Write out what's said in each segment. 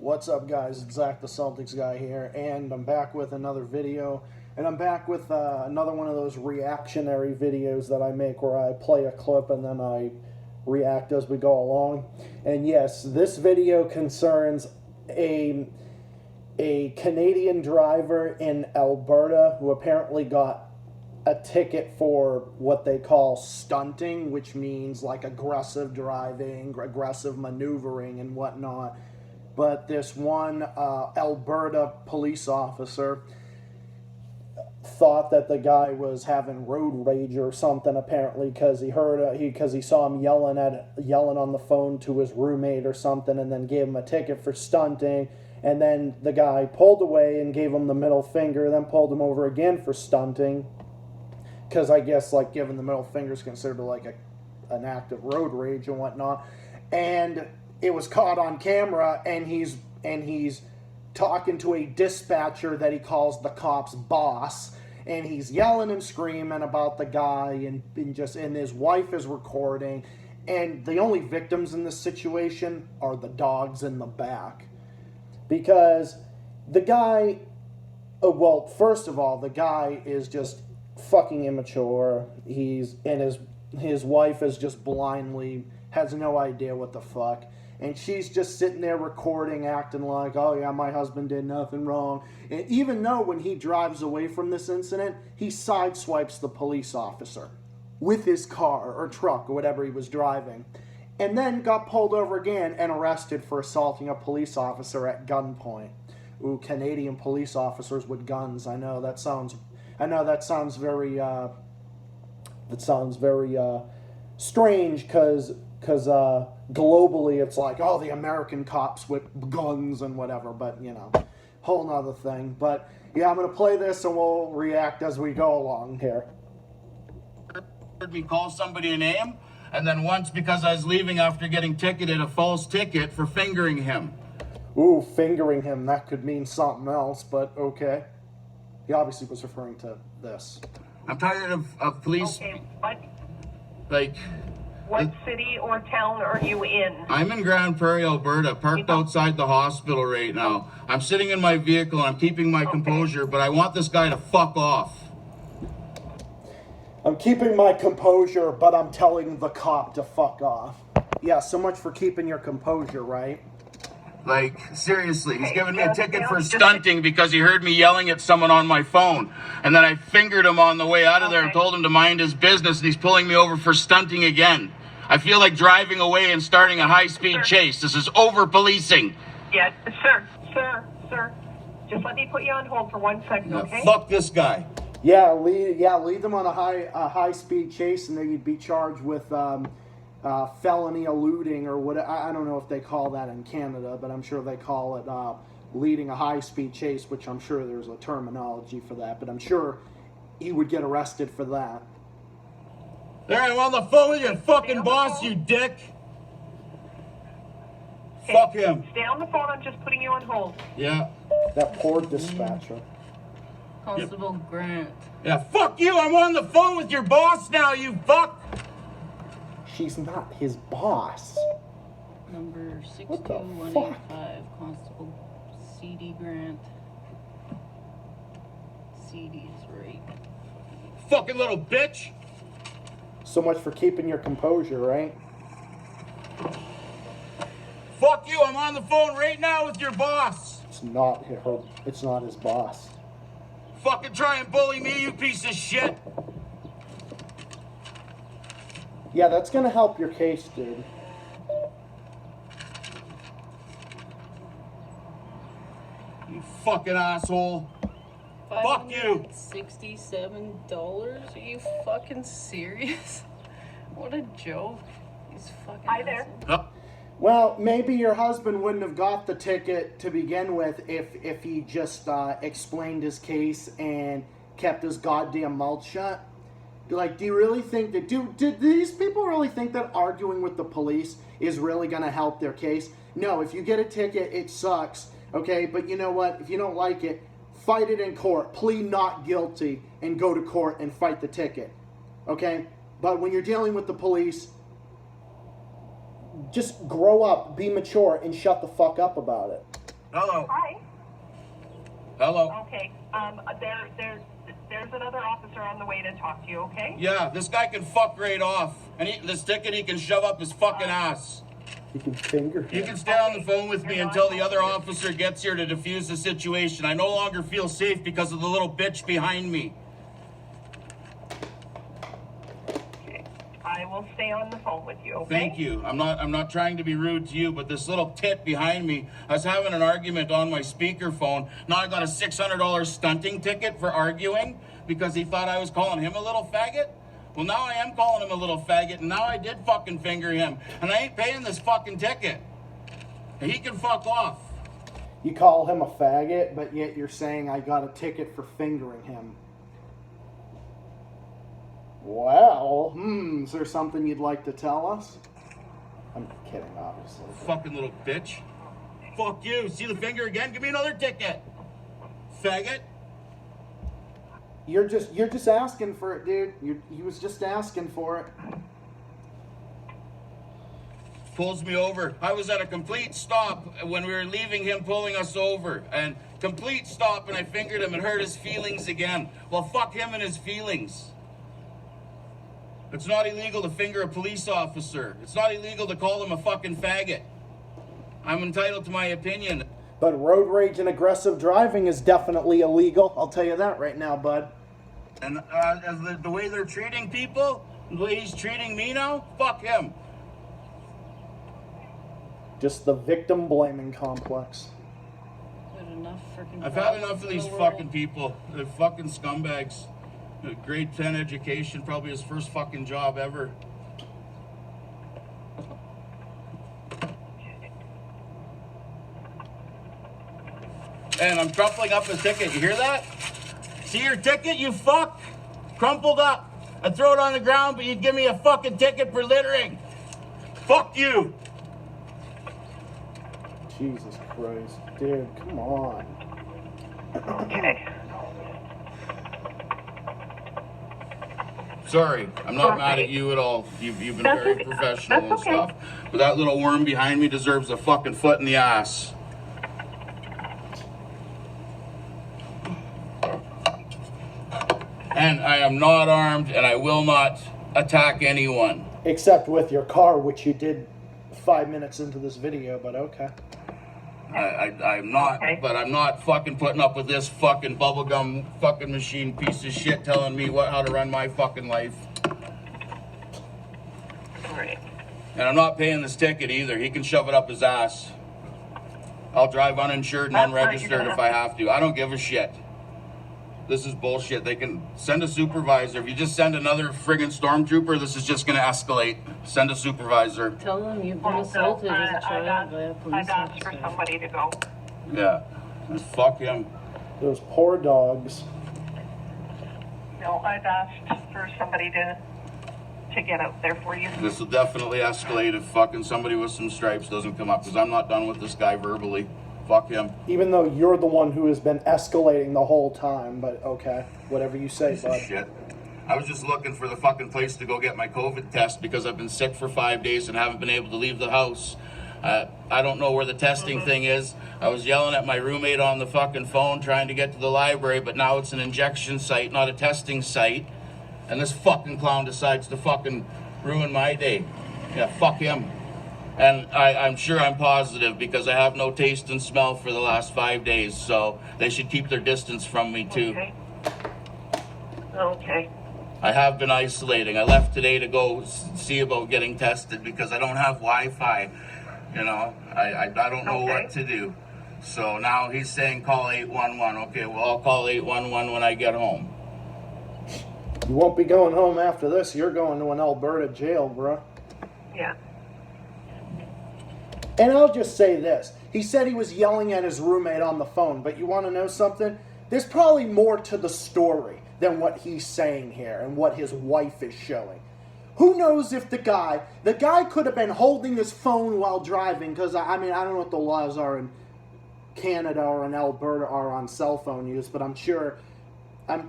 What's up, guys? It's Zach the Celtics guy here, and I'm back with another video. And I'm back with another one of those reactionary videos that I make where I play a clip and then I react as we go along. And yes, this video concerns a Canadian driver in Alberta who apparently got a ticket for what they call stunting, which means like aggressive driving, aggressive maneuvering and whatnot. But this one Alberta police officer thought that the guy was having road rage or something, apparently, because he saw him yelling on the phone to his roommate or something, and then gave him a ticket for stunting. And then the guy pulled away and gave him the middle finger, then pulled him over again for stunting, because I guess like giving the middle finger is considered like an act of road rage and whatnot. And it was caught on camera, and he's talking to a dispatcher that he calls the cop's boss, and he's yelling and screaming about the guy, and his wife is recording, and the only victims in this situation are the dogs in the back, because the guy, well, first of all, the guy is just fucking immature. His wife is just blindly has no idea what the fuck. And she's just sitting there recording, acting like, oh yeah, my husband did nothing wrong. And even though when he drives away from this incident, he sideswipes the police officer with his car or truck or whatever he was driving. And then got pulled over again and arrested for assaulting a police officer at gunpoint. Ooh, Canadian police officers with guns. I know that sounds very strange, because globally it's like, oh, the American cops with guns and whatever, but you know, whole nother thing. But yeah, I'm gonna play this and we'll react as we go along here. Heard me call somebody a name, and then once, because I was leaving after getting ticketed, a false ticket for fingering him. Ooh, fingering him, that could mean something else, but okay. He obviously was referring to this. I'm tired of police. Okay, what? Like, what city or town are you in? I'm in Grand Prairie, Alberta, parked outside the hospital right now. I'm sitting in my vehicle and I'm keeping my composure, but I want this guy to fuck off. I'm keeping my composure, but I'm telling the cop to fuck off. Yeah, so much for keeping your composure, right? Like, seriously, he's giving me a ticket for stunting because he heard me yelling at someone on my phone. And then I fingered him on the way out of there and told him to mind his business, and he's pulling me over for stunting again. I feel like driving away and starting a high-speed chase. This is over-policing. Yeah, sir. Just let me put you on hold for 1 second, okay? Fuck this guy. Yeah, lead them on a high-speed chase, and then you'd be charged with felony eluding or what. I don't know if they call that in Canada, but I'm sure they call it leading a high-speed chase, which I'm sure there's a terminology for that, but I'm sure he would get arrested for that. There, I'm on the phone with your fucking boss, you dick. Okay. Fuck him. Stay on the phone, I'm just putting you on hold. Yeah. That poor dispatcher. Constable Grant. Yeah, fuck you, I'm on the phone with your boss now, you fuck. She's not his boss. Number What the 62185, Constable C.D. Grant. C.D. is right. Fucking little bitch. So much for keeping your composure, right? Fuck you, I'm on the phone right now with your boss. It's not his boss. Fucking try and bully me, you piece of shit. Yeah, that's gonna help your case, dude. You fucking asshole. Fuck you. $567? Are you fucking serious? What a joke. These fucking Hi there. assholes. Well, maybe your husband wouldn't have got the ticket to begin with if he just explained his case and kept his goddamn mouth shut. Like, do you really think that, did these people really think that arguing with the police is really going to help their case? No, if you get a ticket, it sucks, okay? But you know what? If you don't like it, fight it in court. Plead not guilty and go to court and fight the ticket, okay? But when you're dealing with the police, just grow up, be mature, and shut the fuck up about it. Hello. Hi. Hello. Okay. There's another officer on the way to talk to you. Okay. Yeah, this guy can fuck right off. And this ticket he can shove up his fucking ass. You can finger him. You can stay on the phone with me until the other officer gets here to defuse the situation. I no longer feel safe because of the little bitch behind me. I will stay on the phone with you. Okay. Thank you. I'm not trying to be rude to you, but this little tit behind me, I was having an argument on my speakerphone. Now I got a $600 stunting ticket for arguing because he thought I was calling him a little faggot. Well, now I am calling him a little faggot, and now I did fucking finger him, and I ain't paying this fucking ticket. And he can fuck off. You call him a faggot, but yet you're saying I got a ticket for fingering him. Well, is there something you'd like to tell us? I'm kidding, obviously. Fucking little bitch. Fuck you. See the finger again? Give me another ticket. Faggot. You're just asking for it, dude. He was just asking for it. Pulls me over. I was at a complete stop when we were leaving him pulling us over. And complete stop, and I fingered him and hurt his feelings again. Well, fuck him and his feelings. It's not illegal to finger a police officer. It's not illegal to call him a fucking faggot. I'm entitled to my opinion. But road rage and aggressive driving is definitely illegal. I'll tell you that right now, bud. And as the way they're treating people, the way he's treating me now, fuck him. Just the victim blaming complex. I've had enough of these fucking people. They're fucking scumbags. Grade 10 education, probably his first fucking job ever. And I'm crumpling up his ticket. You hear that? See your ticket, you fuck? Crumpled up. I'd throw it on the ground, but you'd give me a fucking ticket for littering. Fuck you. Jesus Christ. Dude, come on. Okay. Sorry, I'm not mad at you at all. You've been That's very okay. professional and That's okay. stuff. But that little worm behind me deserves a fucking foot in the ass. And I am not armed, and I will not attack anyone. Except with your car, which you did 5 minutes into this video, but okay. I'm not, Okay. but I'm not fucking putting up with this fucking bubblegum fucking machine piece of shit telling me how to run my fucking life. All right. And I'm not paying this ticket either. He can shove it up his ass. I'll drive uninsured and That's right, unregistered you're gonna if I have to. I don't give a shit. This is bullshit. They can send a supervisor. If you just send another friggin' stormtrooper, this is just gonna escalate. Send a supervisor. Tell them you've been Well, assaulted no, as a child by a I've police asked for officer. somebody to go. Yeah. Just fuck him. Those poor dogs. No, I've asked for somebody to get out there for you. This will definitely escalate if fucking somebody with some stripes doesn't come up, because I'm not done with this guy verbally. Fuck him. Even though you're the one who has been escalating the whole time, but okay. Whatever you say, Piece of bud. shit. I was just looking for the fucking place to go get my COVID test because I've been sick for 5 days and haven't been able to leave the house. I don't know where the testing thing is. I was yelling at my roommate on the fucking phone trying to get to the library, but now it's an injection site, not a testing site. And this fucking clown decides to fucking ruin my day. Yeah, fuck him. And I'm sure I'm positive because I have no taste and smell for the last 5 days, so they should keep their distance from me too. Okay. Okay. I have been isolating. I left today to go see about getting tested because I don't have Wi-Fi. You know, I don't know Okay. what to do. So now he's saying call 811. Okay, well, I'll call 811 when I get home. You won't be going home after this. You're going to an Alberta jail, bro. Yeah. And I'll just say this. He said he was yelling at his roommate on the phone, but you want to know something? There's probably more to the story than what he's saying here and what his wife is showing. Who knows if the guy could have been holding his phone while driving, because, I mean, I don't know what the laws are in Canada or in Alberta are on cell phone use, but I'm sure,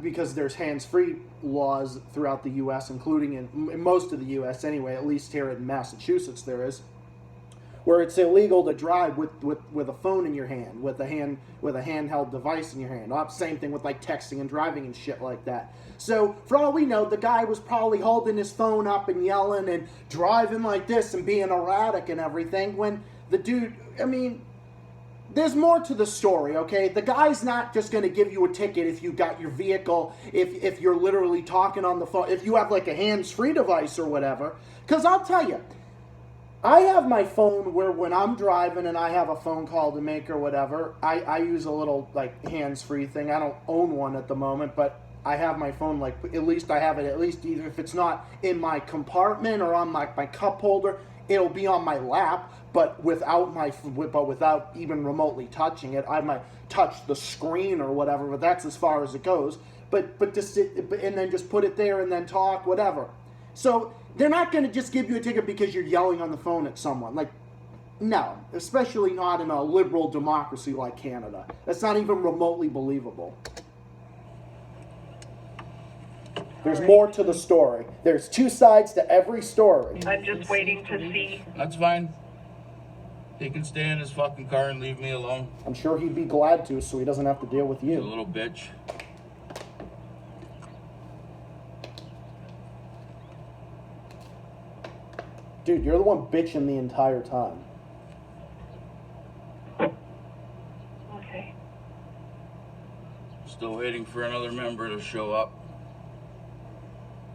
because there's hands-free laws throughout the U.S., including in most of the U.S. anyway, at least here in Massachusetts there is. where it's illegal to drive with a phone in your hand, with a handheld device in your hand. Same thing with like texting and driving and shit like that. So for all we know, the guy was probably holding his phone up and yelling and driving like this and being erratic and everything. When the dude, I mean, there's more to the story, okay? The guy's not just going to give you a ticket if you got your vehicle, if you're literally talking on the phone, if you have like a hands-free device or whatever. Because I'll tell you, I have my phone where when I'm driving and I have a phone call to make or whatever, I use a little like hands-free thing. I don't own one at the moment, but I have my phone, like, at least I have it, at least either if it's not in my compartment or on my cup holder, it'll be on my lap, but without even remotely touching it. I might touch the screen or whatever, but that's as far as it goes. But to sit and then just put it there and then talk, whatever. So they're not going to just give you a ticket because you're yelling on the phone at someone. Like, no, especially not in a liberal democracy like Canada. That's not even remotely believable. There's more to the story. There's two sides to every story. I'm just waiting to see. That's fine. He can stay in his fucking car and leave me alone. I'm sure he'd be glad to, so he doesn't have to deal with You you. little bitch. Dude, you're the one bitching the entire time. Okay. Still waiting for another member to show up.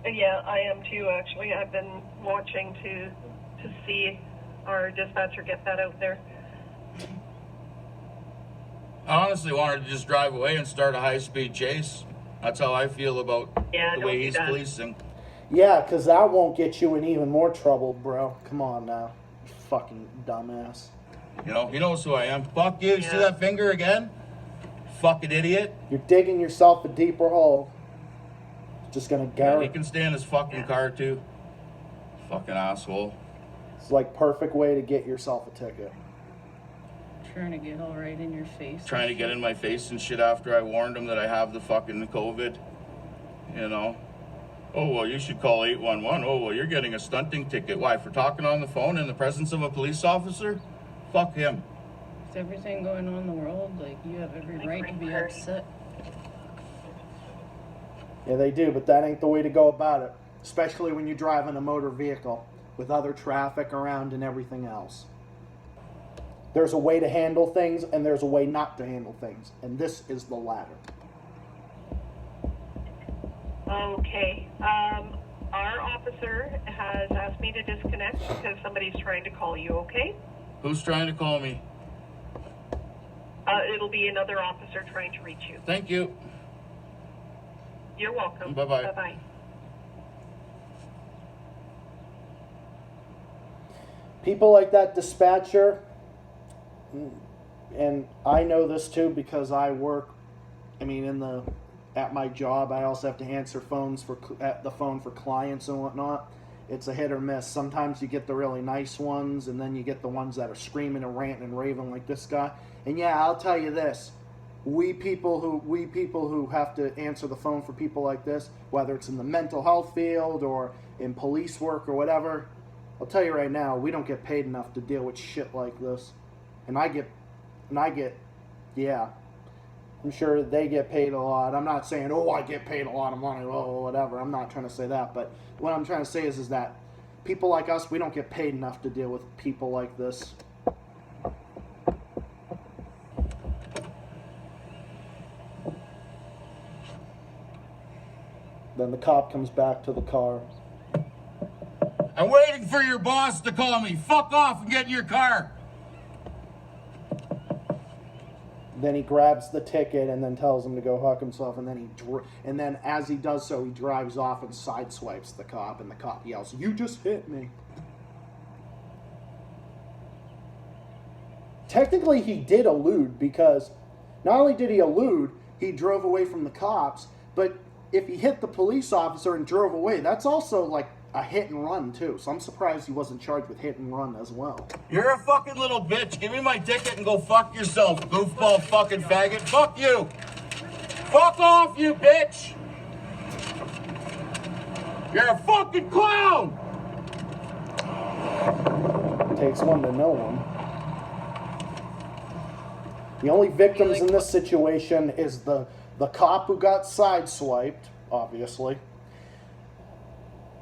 Yeah, I am too, actually. I've been watching to see our dispatcher get that out there. I honestly wanted to just drive away and start a high-speed chase. That's how I feel about the way he's policing. Yeah, because that won't get you in even more trouble, bro. Come on now. You fucking dumbass. You know, he knows who I am. Fuck you. Yeah. See that finger again? Fucking idiot. You're digging yourself a deeper hole. Just gonna Yeah, garrot. he can stay in his fucking car, too. Fucking asshole. It's like perfect way to get yourself a ticket. Trying to get all right in your face. Trying to get in my face and shit after I warned him that I have the fucking COVID. You know? Oh, well, you should call 811. Oh, well, you're getting a stunting ticket. Why, for talking on the phone in the presence of a police officer? Fuck him. With everything going on in the world, like, you have every right to be upset. Yeah, they do, but that ain't the way to go about it. Especially when you're driving a motor vehicle with other traffic around and everything else. There's a way to handle things, and there's a way not to handle things. And this is the latter. Okay. Our officer has asked me to disconnect because somebody's trying to call you, okay? Who's trying to call me? It'll be another officer trying to reach you. Thank you. You're welcome. Bye-bye. Bye-bye. People like that dispatcher, and I know this too because I work, at my job, I also have to answer the phone for clients and whatnot. It's a hit or miss. Sometimes you get the really nice ones, and then you get the ones that are screaming and ranting and raving like this guy. And yeah, I'll tell you this. We people who have to answer the phone for people like this, whether it's in the mental health field or in police work or whatever, I'll tell you right now, we don't get paid enough to deal with shit like this. And I get, yeah, I'm sure they get paid a lot. I'm not saying, oh, I get paid a lot of money, oh, whatever. I'm not trying to say that. But what I'm trying to say is that people like us, we don't get paid enough to deal with people like this. Then the cop comes back to the car. I'm waiting for your boss to call me. Fuck off and get in your car. Then he grabs the ticket and then tells him to go huck himself. And then as he does so, he drives off and sideswipes the cop. And the cop yells, "You just hit me." Technically, he did elude because not only did he elude, he drove away from the cops. But if he hit the police officer and drove away, that's also like a hit and run too. So I'm surprised he wasn't charged with hit and run as well. You're a fucking little bitch. Give me my ticket and go fuck yourself, goofball fucking faggot. Fuck you. Fuck off, you bitch. You're a fucking clown. Takes one to know one. The only victims in this situation is the cop who got sideswiped, obviously.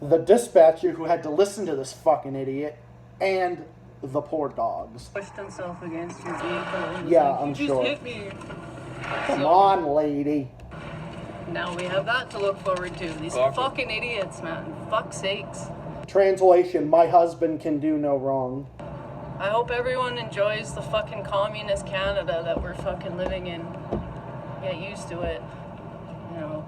The dispatcher who had to listen to this fucking idiot, and the poor dogs. Pushed himself against your vehicle. Yeah, I'm sure. Just hit me. Come on, lady. Now we have that to look forward to. These fucking idiots, man. Fuck's sakes. Translation, my husband can do no wrong. I hope everyone enjoys the fucking communist Canada that we're fucking living in. Get used to it. You know,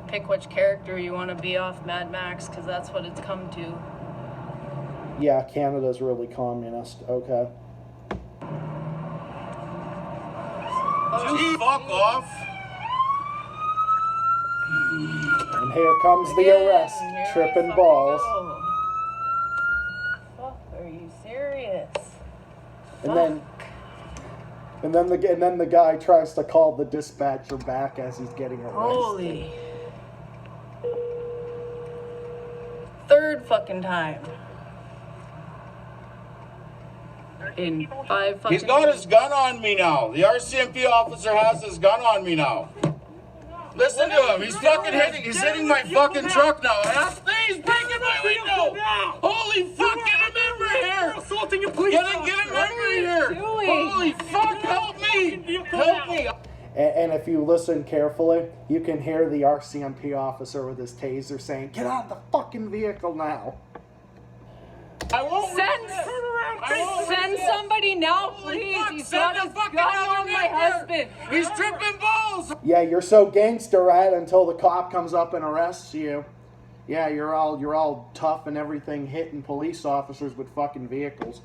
pick which character you want to be off Mad Max, because that's what it's come to. Yeah, Canada's really communist. Okay. Just fuck off. And here comes the arrest. Here we Tripping fucking balls. go. Fuck, are you serious? And then the guy tries to call the dispatcher back as he's getting arrested. Holy. Third fucking time. In 5 fucking He's got his gun on me now. The RCMP officer has his gun on me now. Listen to him. He's fucking hitting. He's hitting my fucking truck now. He's breaking my window. Holy fuck! Get him over here. Assaulting a police Get him over here. Holy fuck! Help me! Help me! And if you listen carefully, you can hear the RCMP officer with his taser saying, "Get out of the fucking vehicle now." I won't. Send somebody now, please. Fuck, He's send got the his fucking gun other on my man husband. here. He's tripping balls. Yeah, you're so gangster, right? Until the cop comes up and arrests you. Yeah, you're all tough and everything, hitting police officers with fucking vehicles.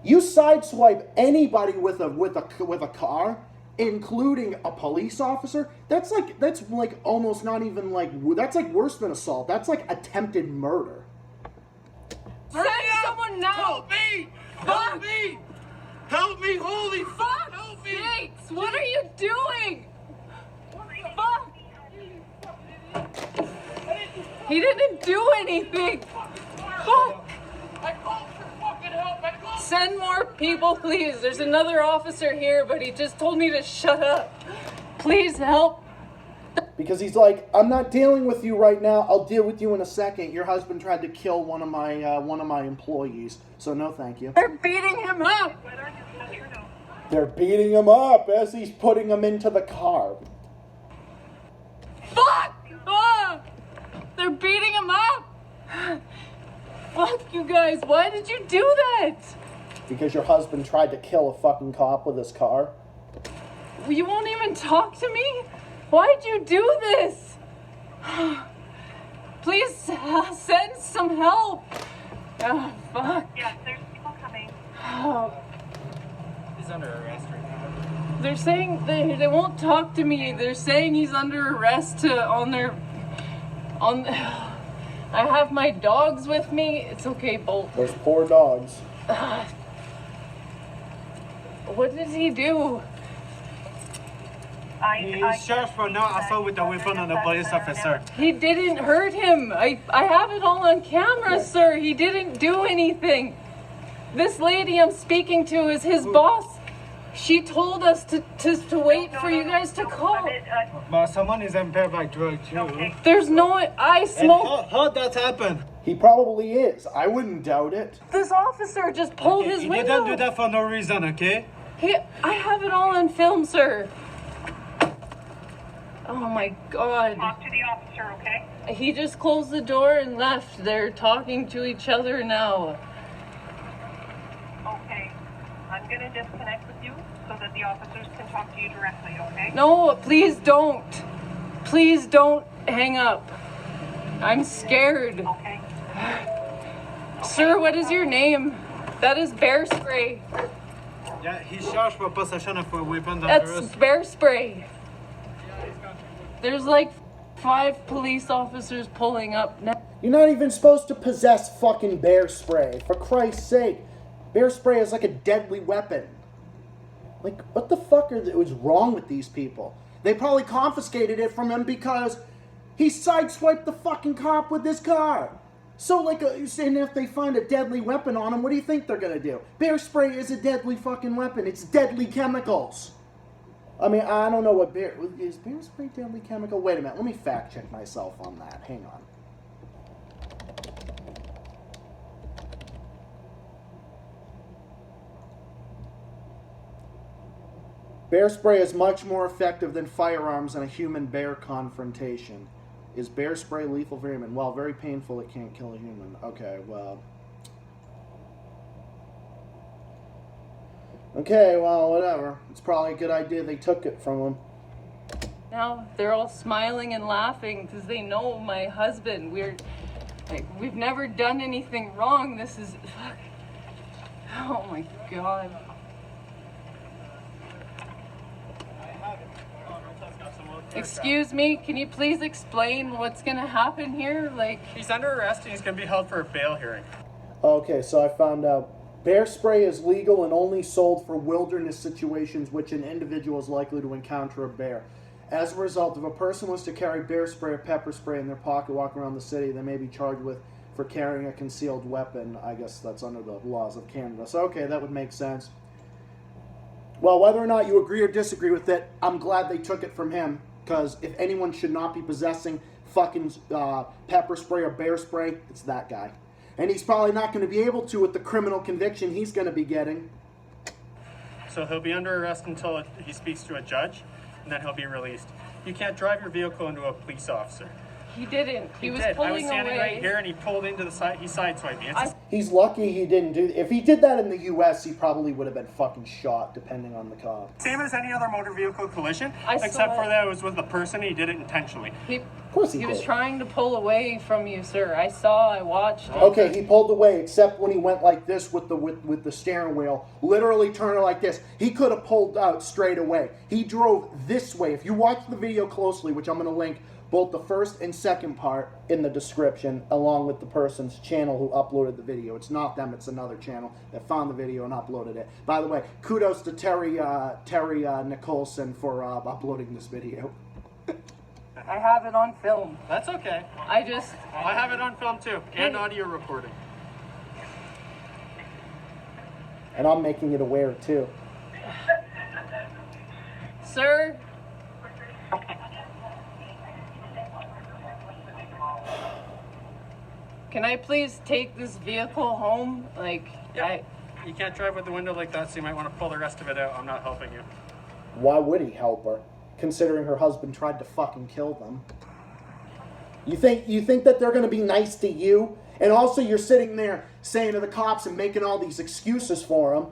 You sideswipe anybody with a car, including a police officer. That's like almost not even like, that's like worse than assault. That's like attempted murder. Send someone now. Help me! Help me! Help me! Holy fuck! Help me! Sakes, what are you doing? Fuck. He didn't do anything. Fuck. I called for fucking help! I called. Send more people, please. There's another officer here, but he just told me to shut up. Please help. Because he's like, "I'm not dealing with you right now. I'll deal with you in a second. Your husband tried to kill one of my employees, so no thank you." They're beating him up. They're beating him up as he's putting him into the car. Fuck! Ah! They're beating him up. Fuck you guys. Why did you do that? Because your husband tried to kill a fucking cop with his car. You won't even talk to me? Why'd you do this? Please send some help. Oh, fuck. Yes, there's people coming. Oh. He's under arrest right now. They're saying they won't talk to me. They're saying he's under arrest I have my dogs with me. It's okay, Bolt. Those poor dogs. What did he do? He's charged for no assault with a weapon on a police officer. He didn't hurt him. I have it all on camera, sir. He didn't do anything. This lady I'm speaking to is his boss. She told us to wait for you guys to call. But someone is impaired by drug too. There's no... I smoke... How that happen? He probably is. I wouldn't doubt it. This officer just pulled his You window. didn't do that for no reason, okay? I have it all on film, sir. Oh my God. Talk to the officer, okay? He just closed the door and left. They're talking to each other now. Okay. I'm going to disconnect with you so that the officers can talk to you directly, okay? No, please don't. Please don't hang up. I'm scared. Okay. Sir, what is your name? That is bear spray. Yeah, he's charged for possession of a weapon That's dangerous. bear spray. There's like 5 police officers pulling up now. You're not even supposed to possess fucking bear spray. For Christ's sake. Bear spray is like a deadly weapon. Like, what the fuck is wrong with these people? They probably confiscated it from him because he sideswiped the fucking cop with his car. So, like, and if they find a deadly weapon on him, what do you think they're gonna do? Bear spray is a deadly fucking weapon. It's deadly chemicals. I mean, I don't know what is bear spray deadly chemical? Wait a minute, let me fact check myself on that. Hang on. Bear spray is much more effective than firearms in a human-bear confrontation. Is bear spray lethal for human? Well, very painful, it can't kill a human. Okay, well. Okay, well, whatever. It's probably a good idea they took it from him. Now they're all smiling and laughing because they know my husband. We've never done anything wrong. This is... Oh my God. Excuse me, can you please explain what's gonna happen here? Like, He's under arrest and he's going to be held for a bail hearing. Okay, so I found out. Bear spray is legal and only sold for wilderness situations which an individual is likely to encounter a bear. As a result, if a person was to carry bear spray or pepper spray in their pocket walking around the city, they may be charged for carrying a concealed weapon. I guess that's under the laws of Canada. So, okay, that would make sense. Well, whether or not you agree or disagree with it, I'm glad they took it from him. Because if anyone should not be possessing fucking pepper spray or bear spray, it's that guy. And he's probably not going to be able to with the criminal conviction he's going to be getting. So he'll be under arrest until he speaks to a judge, and then he'll be released. You can't drive your vehicle into a police officer. he didn't. He was did. pulling I was standing away. right here, and he pulled into the side. He sideswiped me. He's lucky he didn't do. If he did that in the U.S., he probably would have been fucking shot, depending on the cop. Same as any other motor vehicle collision, I except saw for it. that it was with the person. He did it intentionally. Of course he was did. trying to pull away from you, sir. I watched it. Okay, he pulled away, except when he went like this with the steering wheel, literally turning it like this. He could have pulled out straight away. He drove this way. If you watch the video closely, which I'm going to link both the first and second part in the description, along with the person's channel who uploaded the video. It's not them, it's another channel that found the video and uploaded it. By the way, kudos to Terry Nicholson for uploading this video. I have it on film. That's okay. I have it on film too, and audio recording. And I'm making it aware too. Sir, can I please take this vehicle home? You can't drive with the window like that, so you might want to pull the rest of it out. I'm not helping you. Why would he help her, considering her husband tried to fucking kill them? You think that they're going to be nice to you? And also you're sitting there saying to the cops and making all these excuses for them,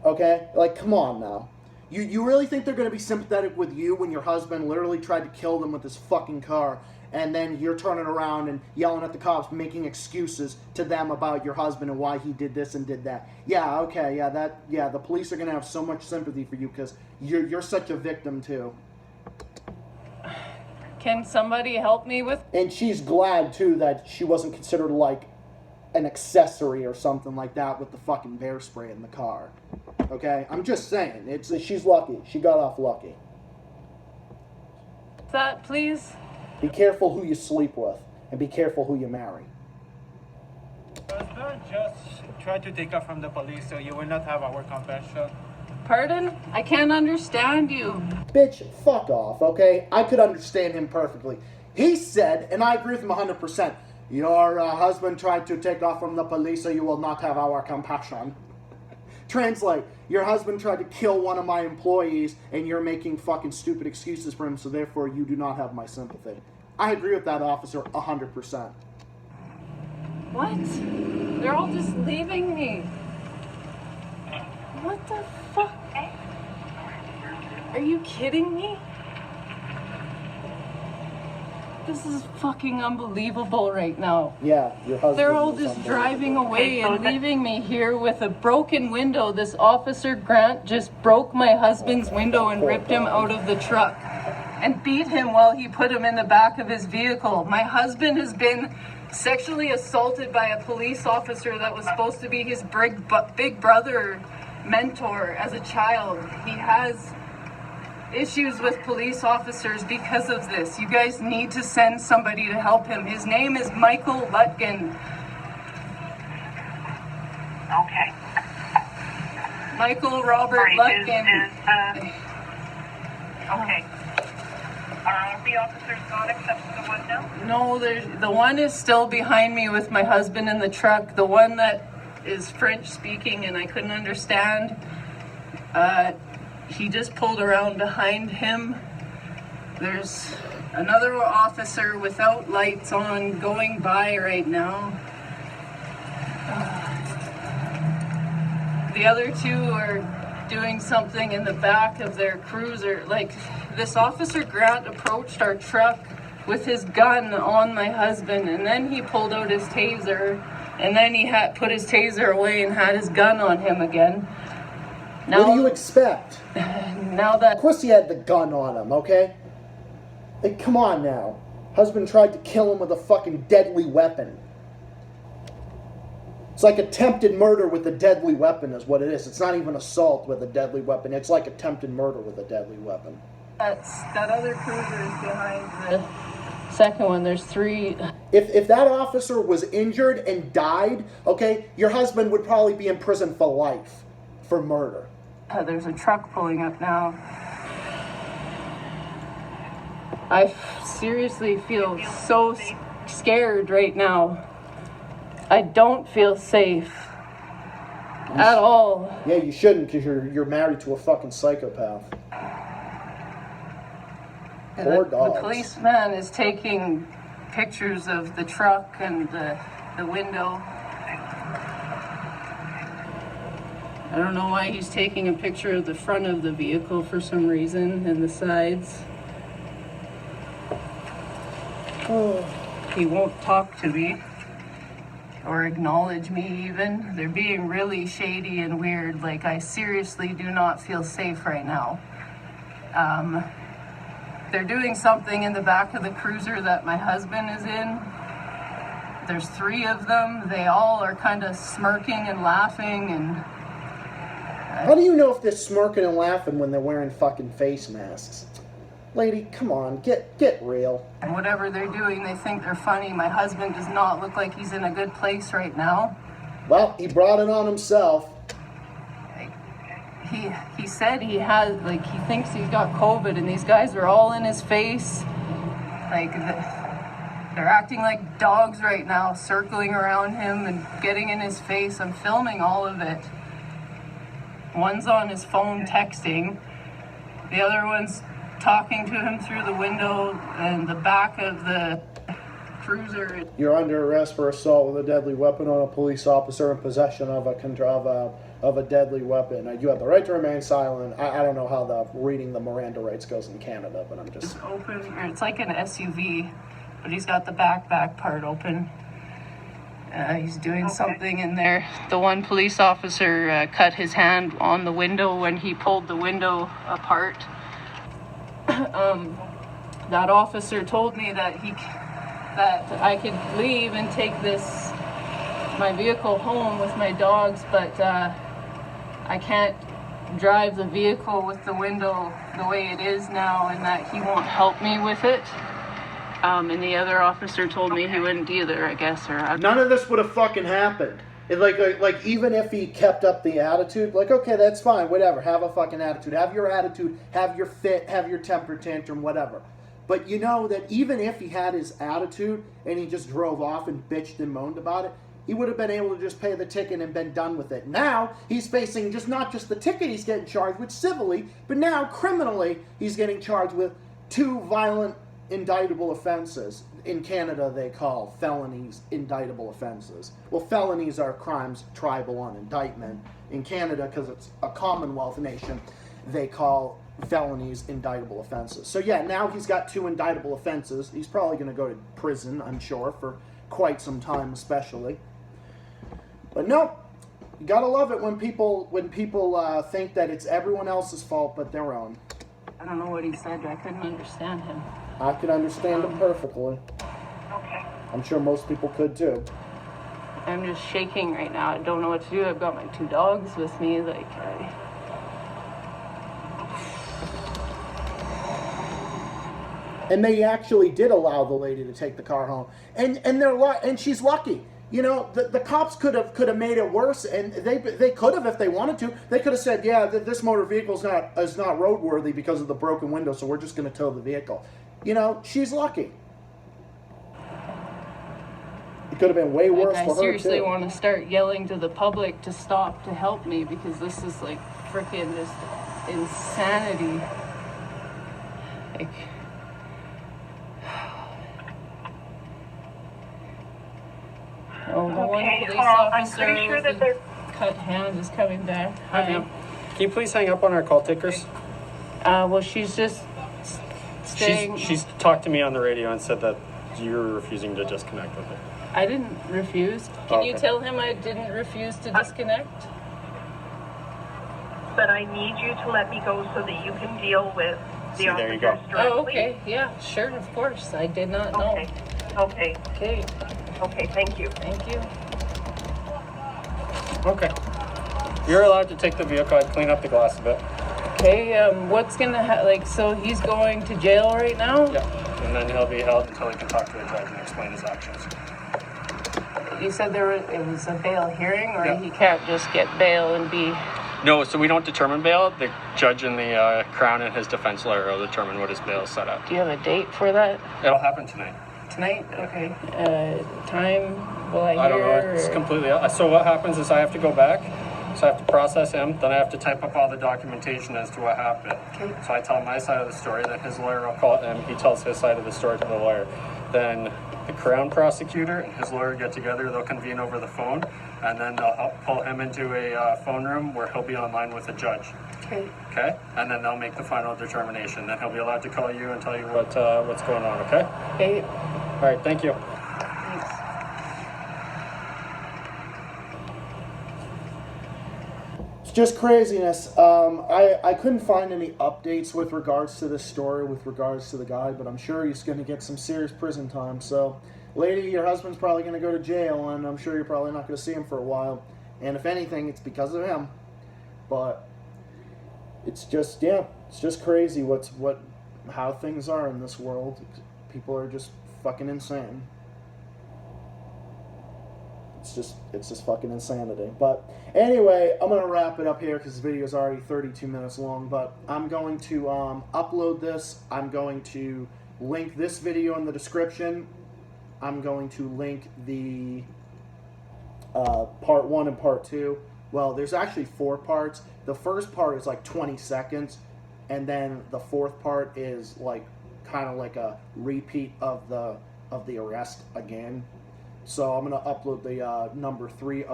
okay? Like, come on now. You really think they're going to be sympathetic with you when your husband literally tried to kill them with his fucking car, and then you're turning around and yelling at the cops, making excuses to them about your husband and why he did this and did that? Yeah, okay, the police are going to have so much sympathy for you because you're such a victim too. can somebody help me with... And she's glad too that she wasn't considered like an accessory or something like that with the fucking bear spray in the car. Okay? I'm just saying, she's lucky. She got off lucky. that, please? Be careful who you sleep with, and be careful who you marry. Husband, just try to take off from the police so you will not have our compassion. Pardon? I can't understand you. Bitch, fuck off, okay? I could understand him perfectly. He said, and I agree with him 100%, your husband tried to take off from the police so you will not have our compassion. Translate, your husband tried to kill one of my employees and you're making fucking stupid excuses for him, so therefore you do not have my sympathy. I agree with that officer 100%. What? They're all just leaving me. What the fuck? Are you kidding me? This is fucking unbelievable right now. Yeah, your husband. They're all just driving away and leaving me here with a broken window. This officer Grant just broke my husband's window and ripped him out of the truck and beat him while he put him in the back of his vehicle. My husband has been sexually assaulted by a police officer that was supposed to be his big brother mentor as a child. He has issues with police officers because of this. You guys need to send somebody to help him. His name is Michael Lutgen. Okay. Michael Robert All right. Lutgen. Okay. Are the officers gone except for the one now? No, the one is still behind me with my husband in the truck. The one that is French speaking and I couldn't understand, he just pulled around behind him. There's another officer without lights on going by right now. The other two are doing something in the back of their cruiser. Like, this Officer Grant approached our truck with his gun on my husband, and then he pulled out his taser, and then he had put his taser away and had his gun on him again. Now, What do you expect? Now that Of course he had the gun on him, okay? Like, come on now. Husband tried to kill him with a fucking deadly weapon. It's like attempted murder with a deadly weapon is what it is. It's not even assault with a deadly weapon. It's like attempted murder with a deadly weapon. that other cruiser is behind the second one. There's three. If that officer was injured and died, okay, your husband would probably be in prison for life for murder. There's a truck pulling up now. I seriously feel so scared right now. I don't feel safe at all. Yeah, you shouldn't, because you're married to a fucking psychopath. Poor The dogs. policeman is taking pictures of the truck and the window. I don't know why he's taking a picture of the front of the vehicle for some reason and the sides. Oh, he won't talk to me or acknowledge me even. They're being really shady and weird. Like, I seriously do not feel safe right now. They're doing something in the back of the cruiser that my husband is in. There's three of them. They all are kind of smirking and laughing, and How do you know if they're smirking and laughing when they're wearing fucking face masks? Lady, come on, get real. whatever they're doing, they think they're funny. My husband does not look like he's in a good place right now. Well, he brought it on himself. He said he has, like, he thinks he's got COVID, and these guys are all in his face. Like, they're acting like dogs right now, circling around him and getting in his face. I'm filming all of it. One's on his phone texting. The other one's talking to him through the window and the back of the cruiser. You're under arrest for assault with a deadly weapon on a police officer in possession of a deadly weapon. You have the right to remain silent. I don't know how the reading the Miranda rights goes in Canada, but I'm just... It's open, or it's like an SUV, but he's got the back part open. He's doing something in there. The one police officer cut his hand on the window when he pulled the window apart. That officer told me that I could leave and take my vehicle home with my dogs, but I can't drive the vehicle with the window the way it is now, and that he won't help me with it. And the other officer told me he wouldn't either, I guess. None of this would have fucking happened. Like even if he kept up the attitude, like, okay, that's fine, whatever, have a fucking attitude. Have your attitude, have your fit, have your temper tantrum, whatever. But you know that even if he had his attitude and he just drove off and bitched and moaned about it, he would have been able to just pay the ticket and been done with it. Now, he's facing not just the ticket he's getting charged with civilly, but now criminally he's getting charged with 2 violent indictable offenses. In Canada, they call felonies indictable offenses. Well, felonies are crimes tribal on indictment. In Canada, because it's a Commonwealth nation, they call felonies indictable offenses. So yeah, now he's got 2 indictable offenses. He's probably going to go to prison, I'm sure, for quite some time, especially. But no, you gotta love it when people think that it's everyone else's fault but their own. I don't know what he said. I couldn't understand him. I could understand him perfectly. Okay. I'm sure most people could too. I'm just shaking right now. I don't know what to do. I've got my 2 dogs with me. And they actually did allow the lady to take the car home, and she's lucky. You know, the cops could have made it worse, and they could have if they wanted to. They could have said, yeah, this motor vehicle is not roadworthy because of the broken window, so we're just going to tow the vehicle. You know, she's lucky. It could have been way worse for her, too. I seriously want to start yelling to the public to stop, to help me, because this is like freaking just insanity. Like, oh, the one police officer I'm pretty sure with that the cut hand is coming back. Hi, ma'am. Can you please hang up on our call takers? Well, she's just staying. She's talked to me on the radio and said that you're refusing to disconnect with her. I didn't refuse. Can you Okay. tell him I didn't refuse to disconnect? But I need you to let me go so that you can deal with the See, there you go. officers directly. Oh, okay. Yeah, sure, of course. I did not know. Okay. Okay. Okay, Okay. Thank you. thank you. Okay. You're allowed to take the vehicle. I'd clean up the glass a bit. Okay, what's gonna like? So he's going to jail right now? Yeah. And then he'll be held until he can talk to a judge and explain his actions. You said it was a bail hearing, or Yeah. he can't just get bail and be. No, so we don't determine bail. The judge and the Crown and his defense lawyer will determine what his bail is set at. Do you have a date for that? It'll happen tonight. Tonight? Okay. Time? Will I hear? I don't know. It's or- completely. So what happens is I have to go back. So I have to process him. Then I have to type up all the documentation as to what happened. Okay. So I tell my side of the story. Then his lawyer will call him. He tells his side of the story to the lawyer. Then the Crown prosecutor and his lawyer get together. They'll convene over the phone, and then they'll pull him into a phone room where he'll be online with a judge. Okay. Okay, and then they'll make the final determination. Then he'll be allowed to call you and tell you what's going on. Okay. Okay. All right. Thank you. Thanks. It's just craziness. I couldn't find any updates with regards to this story, with regards to the guy, but I'm sure he's going to get some serious prison time. So, lady, your husband's probably going to go to jail, and I'm sure you're probably not going to see him for a while. And if anything, it's because of him. But it's just, yeah, it's just crazy how things are in this world. People are just fucking insane. It's just fucking insanity. But anyway, I'm gonna wrap it up here because this video is already 32 minutes long. But I'm going to upload this. I'm going to link this video in the description. I'm going to link the part 1 and part 2. Well, there's actually 4 parts. The first part is like 20 seconds, and then the 4th part is like kind of like a repeat of the arrest again. So I'm going to upload the number 2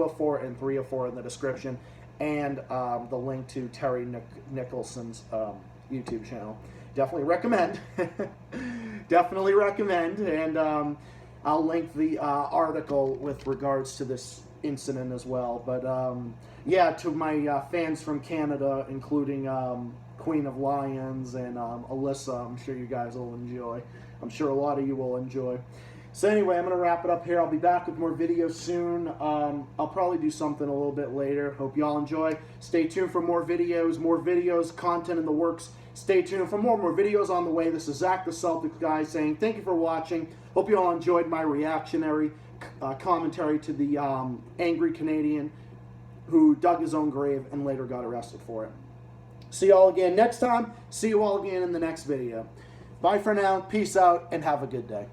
of 4 and 3 of 4 in the description, and the link to Terry Nicholson's YouTube channel. Definitely recommend. Definitely recommend. And I'll link the article with regards to this incident as well. But yeah, to my fans from Canada, including Queen of Lions and Alyssa, I'm sure you guys will enjoy. I'm sure a lot of you will enjoy. So anyway, I'm going to wrap it up here. I'll be back with more videos soon. I'll probably do something a little bit later. Hope y'all enjoy. Stay tuned for more videos, content in the works. Stay tuned for more videos on the way. This is Zach the Celtics guy saying thank you for watching. Hope you all enjoyed my reactionary commentary to the angry Canadian who dug his own grave and later got arrested for it. See y'all again next time. See you all again in the next video. Bye for now. Peace out and have a good day.